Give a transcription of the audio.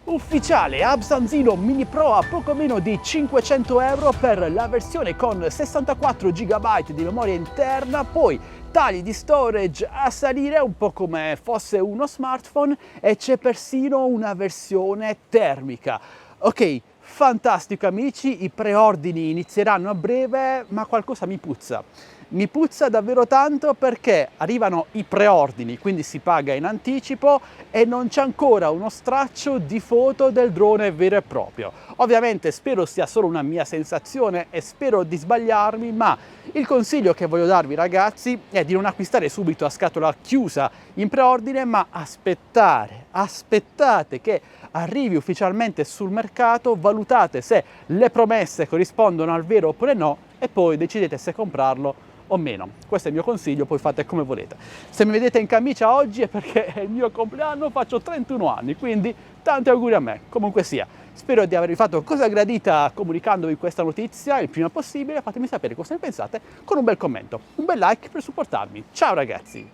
Ufficiale, Absanzino Mini Pro a poco meno di 500 euro per la versione con 64 GB di memoria interna, poi tagli di storage a salire un po' come fosse uno smartphone e c'è persino una versione termica. Ok, fantastico amici, i preordini inizieranno a breve, ma qualcosa mi puzza. Mi puzza davvero tanto perché arrivano i preordini, quindi si paga in anticipo e non c'è ancora uno straccio di foto del drone vero e proprio. Ovviamente spero sia solo una mia sensazione e spero di sbagliarmi, ma il consiglio che voglio darvi ragazzi è di non acquistare subito a scatola chiusa in preordine, ma aspettate che arrivi ufficialmente sul mercato, valutate se le promesse corrispondono al vero oppure no e poi decidete se comprarlo o meno. Questo è il mio consiglio, poi fate come volete. Se mi vedete in camicia oggi è perché è il mio compleanno, faccio 31 anni, quindi tanti auguri a me. Comunque sia, spero di avervi fatto cosa gradita comunicandovi questa notizia il prima possibile. Fatemi sapere cosa ne pensate con un bel commento, un bel like per supportarmi. Ciao ragazzi!